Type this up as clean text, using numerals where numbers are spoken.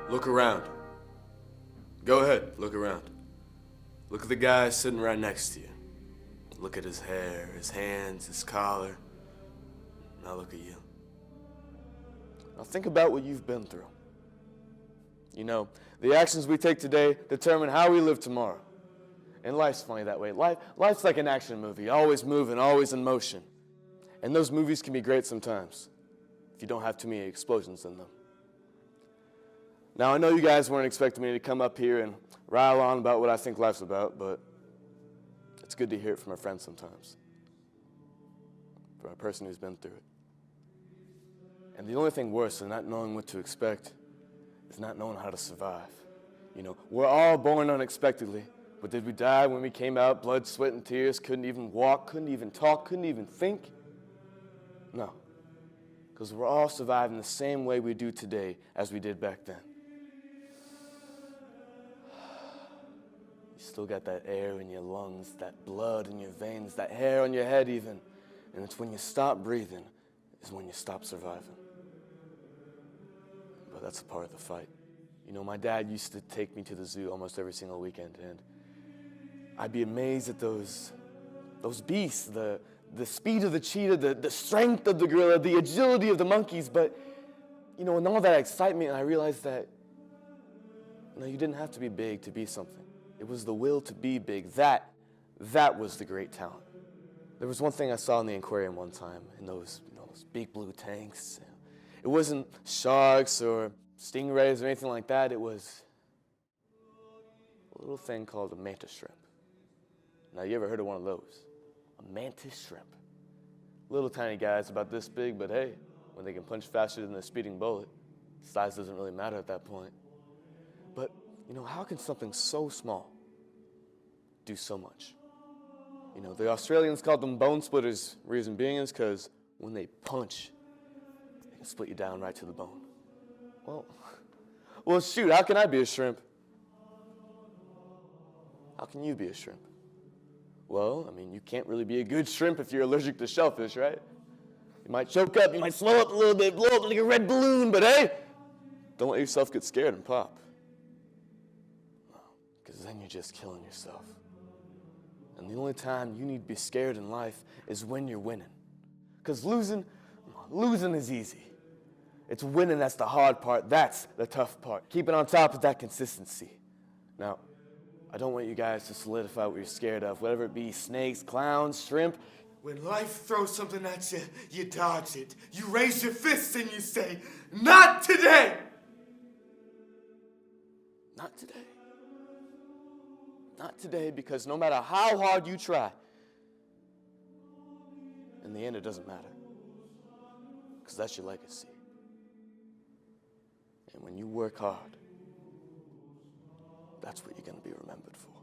Look around. Go ahead, look around. Look at the guy sitting right next to you. Look at his hair, his hands, his collar. Now look at you. Now think about what you've been through. You know, the actions we take today determine how we live tomorrow. And life's funny that way. Life's like an action movie, always moving, always in motion. And those movies can be great sometimes, if you don't have too many explosions in them. Now, I know you guys weren't expecting me to come up here and rile on about what I think life's about, but it's good to hear it from a friend sometimes, from a person who's been through it. And the only thing worse than not knowing what to expect is not knowing how to survive. You know, we're all born unexpectedly, but did we die when we came out, blood, sweat, and tears, couldn't even walk, couldn't even talk, couldn't even think? No, because we're all surviving the same way we do today as we did back then. You still got that air in your lungs, that blood in your veins, that hair on your head even. And it's when you stop breathing is when you stop surviving. But that's a part of the fight. You know, my dad used to take me to the zoo almost every single weekend, and I'd be amazed at those beasts, the speed of the cheetah, the strength of the gorilla, the agility of the monkeys. But, you know, in all that excitement, I realized that, you know, you didn't have to be big to be something. It was the will to be big. That was the great talent. There was one thing I saw in the aquarium one time, in those big blue tanks. It wasn't sharks or stingrays or anything like that. It was a little thing called a mantis shrimp. Now, you ever heard of one of those? A mantis shrimp. Little tiny guys about this big, but hey, when they can punch faster than a speeding bullet, size doesn't really matter at that point. But, you know, how can something so small do so much? You know, the Australians called them bone splitters. Reason being is because when they punch, they can split you down right to the bone. Well, shoot, how can I be a shrimp? How can you be a shrimp? Well, I mean, you can't really be a good shrimp if you're allergic to shellfish, right? You might choke up, you might slow up a little bit, blow up like a red balloon, but hey, don't let yourself get scared and pop. Because then you're just killing yourself. And the only time you need to be scared in life is when you're winning. Because losing is easy. It's winning that's the hard part. That's the tough part. Keeping on top of that consistency. Now, I don't want you guys to solidify what you're scared of, whatever it be, snakes, clowns, shrimp. When life throws something at you, you dodge it. You raise your fists and you say, "Not today!" Not today. Not today, because no matter how hard you try, in the end it doesn't matter. Because that's your legacy. And when you work hard, that's what you're going to be remembered for.